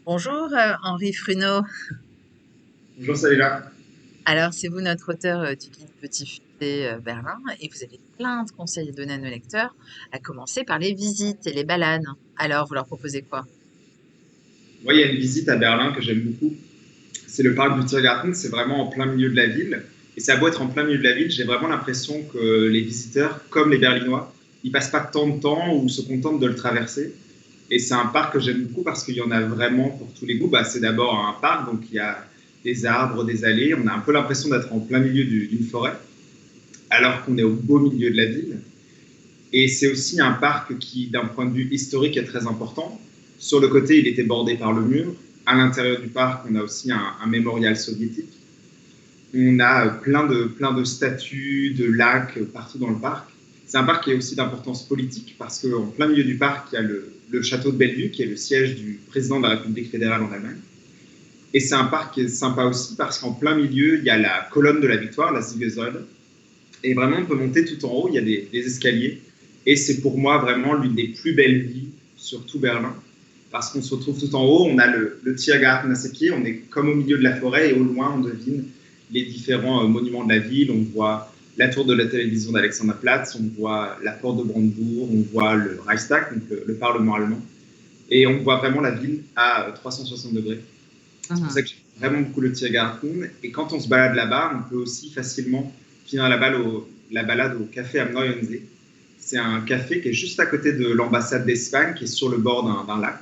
Bonjour Henri Fruneau. Bonjour Salila. Alors c'est vous notre auteur du guide Petit Futé Berlin et vous avez plein de conseils à donner à nos lecteurs, à commencer par les visites et les balades. Alors vous leur proposez quoi? Moi, il y a une visite à Berlin que j'aime beaucoup. C'est le parc du Tiergarten. C'est vraiment en plein milieu de la ville. Et ça a beau être en plein milieu de la ville, j'ai vraiment l'impression que les visiteurs, comme les Berlinois, ils passent pas tant de temps ou se contentent de le traverser. Et c'est un parc que j'aime beaucoup parce qu'il y en a vraiment pour tous les goûts. C'est d'abord un parc, donc il y a des arbres, des allées. On a un peu l'impression d'être en plein milieu d'une forêt, alors qu'on est au beau milieu de la ville. Et c'est aussi un parc qui, d'un point de vue historique, est très important. Sur le côté, il était bordé par le mur. À l'intérieur du parc, on a aussi un mémorial soviétique. On a plein de statues, de lacs partout dans le parc. C'est un parc qui est aussi d'importance politique parce qu'en plein milieu du parc, il y a le château de Bellevue, qui est le siège du président de la République fédérale en Allemagne. Et c'est un parc qui est sympa aussi parce qu'en plein milieu, il y a la colonne de la victoire, la Siegessäule. Et vraiment, on peut monter tout en haut, il y a des escaliers. Et c'est pour moi vraiment l'une des plus belles villes sur tout Berlin. Parce qu'on se retrouve tout en haut, on a le Tiergarten à ses pieds, on est comme au milieu de la forêt et au loin, on devine les différents monuments de la ville. On voit la tour de la télévision d'Alexanderplatz, on voit la porte de Brandebourg, on voit le Reichstag, donc le Parlement allemand. Et on voit vraiment la ville à 360 degrés. C'est pour Mhm. ça que j'aime vraiment beaucoup le Tiergarten. Et quand on se balade là-bas, on peut aussi facilement finir la balade au café am Neuensee. C'est un café qui est juste à côté de l'ambassade d'Espagne, qui est sur le bord d'un lac.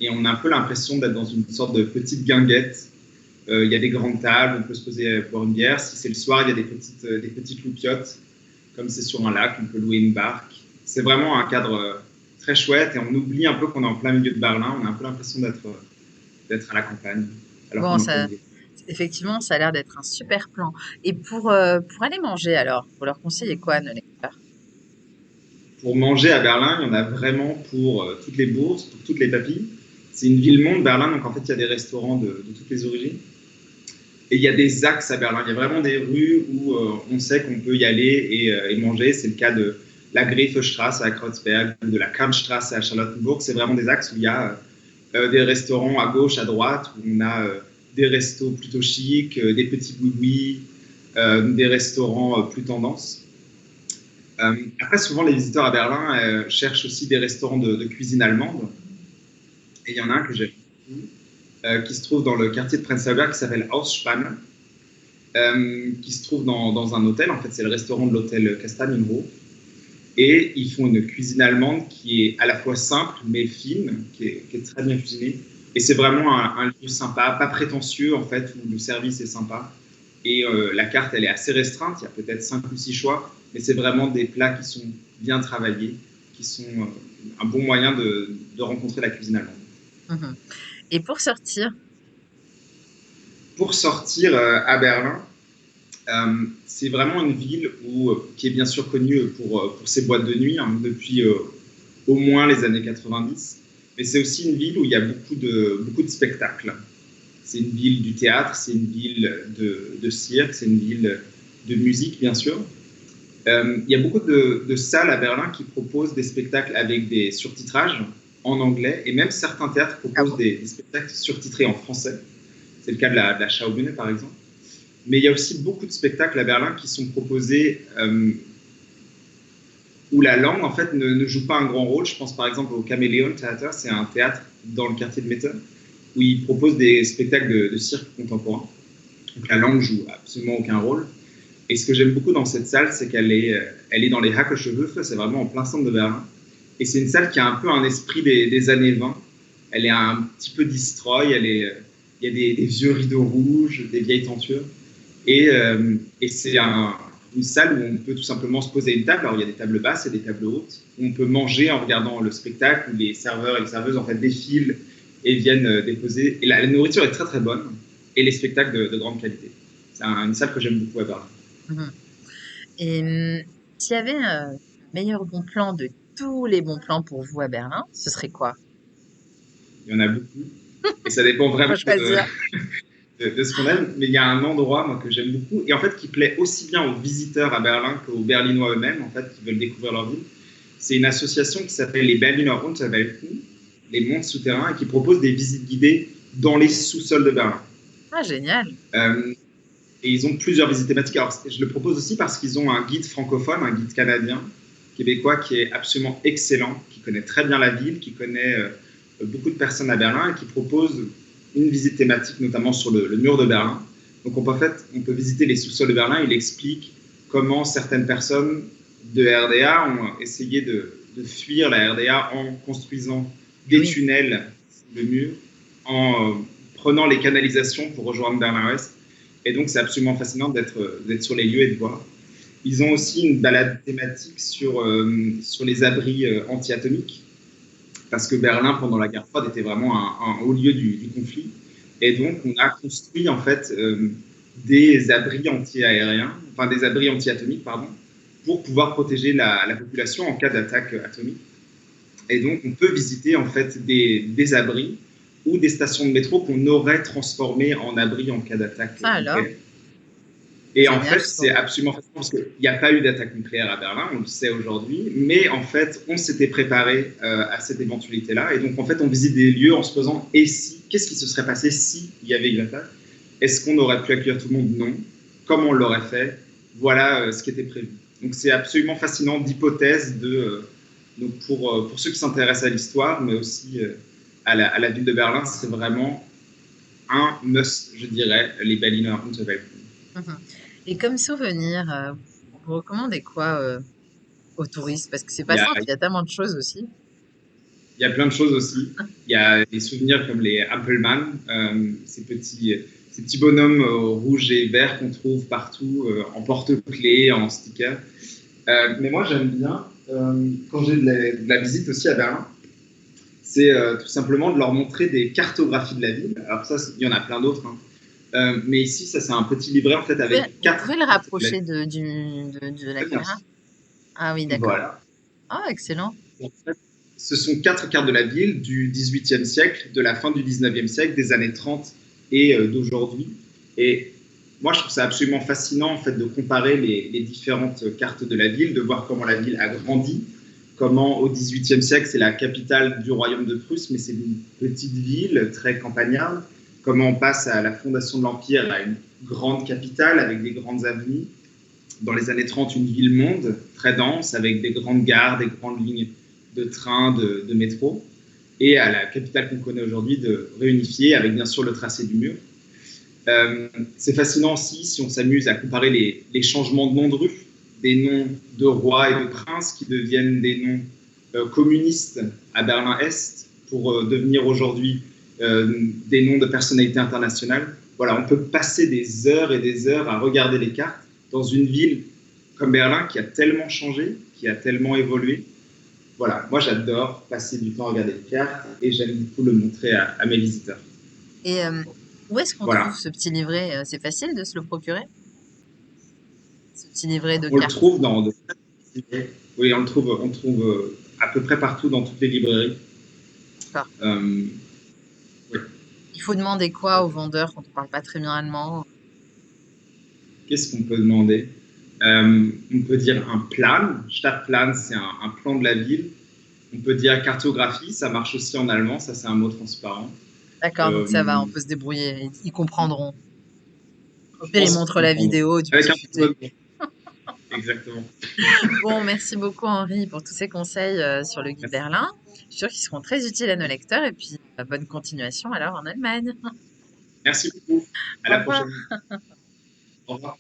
Et on a un peu l'impression d'être dans une sorte de petite guinguette. Il y a des grandes tables, on peut se poser boire une bière. Si c'est le soir, il y a des petites loupiottes. Comme c'est sur un lac, on peut louer une barque. C'est vraiment un cadre très chouette et on oublie un peu qu'on est en plein milieu de Berlin. On a un peu l'impression d'être à la campagne, alors Bon, qu'on est en pleine ça, ville. effectivement, ça a l'air d'être un super plan. Et pour aller manger alors, vous leur conseillez quoi à nos lecteurs? Pour manger à Berlin, il y en a vraiment pour toutes les bourses, pour toutes les papilles. C'est une ville-monde, Berlin, donc en fait, il y a des restaurants de toutes les origines. Et il y a des axes à Berlin. Il y a vraiment des rues où on sait qu'on peut y aller et manger. C'est le cas de la Griefestrasse à Kreuzberg, de la Kantstrasse à Charlottenburg. C'est vraiment des axes où il y a des restaurants à gauche, à droite, où on a des restos plutôt chics, des petits boui des restaurants plus tendance. Après, souvent, les visiteurs à Berlin cherchent aussi des restaurants de cuisine allemande. Et il y en a un que j'aime beaucoup, qui se trouve dans le quartier de Prenzlauer Berg, qui s'appelle Ausspann, qui se trouve dans un hôtel. En fait, c'est le restaurant de l'hôtel Kastanienhof. Et ils font une cuisine allemande qui est à la fois simple, mais fine, qui est très bien cuisinée. Et c'est vraiment un lieu sympa, pas prétentieux, en fait, où le service est sympa. Et la carte, elle est assez restreinte. Il y a peut-être 5 ou 6 choix, mais c'est vraiment des plats qui sont bien travaillés, qui sont un bon moyen de rencontrer la cuisine allemande. Mhm. Et pour sortir, Pour sortir à Berlin, c'est vraiment une ville qui est bien sûr connue pour ses boîtes de nuit hein, depuis au moins les années 90. Mais c'est aussi une ville où il y a beaucoup de spectacles. C'est une ville du théâtre, c'est une ville de cirque, c'est une ville de musique, bien sûr. Il y a beaucoup de salles à Berlin qui proposent des spectacles avec des surtitrages en anglais, et même certains théâtres ah proposent bon? des spectacles surtitrés en français. C'est le cas de la Schaubühne, par exemple. Mais il y a aussi beaucoup de spectacles à Berlin qui sont proposés où la langue, en fait, ne joue pas un grand rôle. Je pense par exemple au Chameleon Theater, c'est un théâtre dans le quartier de Mitte, où ils proposent des spectacles de cirque contemporain. Donc la langue joue absolument aucun rôle. Et ce que j'aime beaucoup dans cette salle, c'est qu'elle est dans les Hackeschehöfe, c'est vraiment en plein centre de Berlin. Et c'est une salle qui a un peu un esprit des années 20. Elle est un petit peu destroy, il y a des vieux rideaux rouges, des vieilles tentures. Et c'est une salle où on peut tout simplement se poser à une table. Alors il y a des tables basses et des tables hautes. Où on peut manger en regardant le spectacle, où les serveurs et les serveuses en fait défilent et viennent déposer. Et la nourriture est très très bonne et les spectacles de grande qualité. C'est une salle que j'aime beaucoup à Berlin. Mhm. Et s'il y avait un meilleur bon plan de tous les bons plans pour vous à Berlin, ce serait quoi? Il y en a beaucoup. Et ça dépend vraiment Faut choisir. de ce qu'on aime. Mais il y a un endroit moi, que j'aime beaucoup et en fait qui plaît aussi bien aux visiteurs à Berlin qu'aux Berlinois eux-mêmes en fait, qui veulent découvrir leur ville. C'est une association qui s'appelle les Berliner Unterwelten. les mondes souterrains et qui propose des visites guidées dans les sous-sols de Berlin. Ah, génial. Et ils ont plusieurs visites thématiques. Alors, je le propose aussi parce qu'ils ont un guide francophone, un guide canadien, québécois, qui est absolument excellent, qui connaît très bien la ville, qui connaît beaucoup de personnes à Berlin et qui propose une visite thématique, notamment sur le mur de Berlin. Donc, on peut visiter les sous-sols de Berlin. Il explique comment certaines personnes de RDA ont essayé de fuir la RDA en construisant des tunnels sous le mur, en prenant les canalisations pour rejoindre Berlin-Ouest. Et donc, c'est absolument fascinant d'être sur les lieux et de voir. Ils ont aussi une balade thématique sur les abris anti-atomiques, parce que Berlin, pendant la guerre froide, était vraiment un haut lieu du conflit. Et donc, on a construit, en fait, des abris anti-aériens, enfin, des abris anti-atomiques, pardon, pour pouvoir protéger la population en cas d'attaque atomique. Et donc, on peut visiter, en fait, des abris ou des stations de métro qu'on aurait transformées en abris en cas d'attaque nucléaire. Et en fait, c'est absolument fascinant parce qu'il n'y a pas eu d'attaque nucléaire à Berlin, on le sait aujourd'hui, mais en fait, on s'était préparé à cette éventualité-là. Et donc, en fait, on visite des lieux en se posant et si, qu'est-ce qui se serait passé s'il y avait une attaque? Est-ce qu'on aurait pu accueillir tout le monde? Non. Comment on l'aurait fait? Voilà ce qui était prévu. Donc, c'est absolument fascinant d'hypothèses donc pour ceux qui s'intéressent à l'histoire, mais aussi à la ville de Berlin, c'est vraiment un must, je dirais, les Berliner Unterwelt. Et comme souvenir, vous recommandez quoi aux touristes? Parce que c'est pas simple, il y a tellement de choses aussi. Il y a plein de choses aussi. Il y a des souvenirs comme les Ampelmann, ces petits bonhommes rouges et verts qu'on trouve partout, en porte-clés, en stickers. Mais moi, j'aime bien, quand j'ai de la visite aussi à Berlin, c'est tout simplement de leur montrer des cartographies de la ville. Alors ça, il y en a plein d'autres, hein. Mais ici, ça, c'est un petit livret, en fait, avec quatre... Vous pouvez le rapprocher de la caméra? Ah oui, d'accord. Voilà. Ah, excellent. En fait, ce sont 4 cartes de la ville du XVIIIe siècle, de la fin du XIXe siècle, des années 30 et d'aujourd'hui. Et moi, je trouve ça absolument fascinant, en fait, de comparer les différentes cartes de la ville, de voir comment la ville a grandi, comment au XVIIIe siècle, c'est la capitale du royaume de Prusse, mais c'est une petite ville très campagnarde, comment on passe à la fondation de l'Empire à une grande capitale avec des grandes avenues. Dans les années 30, une ville-monde très dense, avec des grandes gares, des grandes lignes de train, de métro, et à la capitale qu'on connaît aujourd'hui de réunifier avec bien sûr le tracé du mur. C'est fascinant aussi si on s'amuse à comparer les changements de noms de rues, des noms de rois et de princes qui deviennent des noms communistes à Berlin-Est pour devenir aujourd'hui des noms de personnalités internationales. Voilà, on peut passer des heures et des heures à regarder les cartes dans une ville comme Berlin qui a tellement changé, qui a tellement évolué. Voilà, moi j'adore passer du temps à regarder les cartes et j'aime beaucoup le montrer à mes visiteurs. Et où est-ce qu'on trouve ce petit livret? C'est facile de se le procurer? Ce petit livret de cartes. On le trouve dans... Oui, on le trouve à peu près partout dans toutes les librairies. D'accord. Oui. Il faut demander quoi aux vendeurs quand on ne parle pas très bien allemand? Qu'est-ce qu'on peut demander? On peut dire un plan. Stadtplan, c'est un plan de la ville. On peut dire cartographie, ça marche aussi en allemand, ça c'est un mot transparent. D'accord, donc ça va, on peut se débrouiller, ils comprendront. Au pire, ils montrent la vidéo du petit futé. Exactement. Bon, merci beaucoup Henri pour tous ces conseils sur le guide Berlin. Je suis sûre qu'ils seront très utiles à nos lecteurs et puis bonne continuation alors en Allemagne. Merci beaucoup. À la prochaine. Au revoir.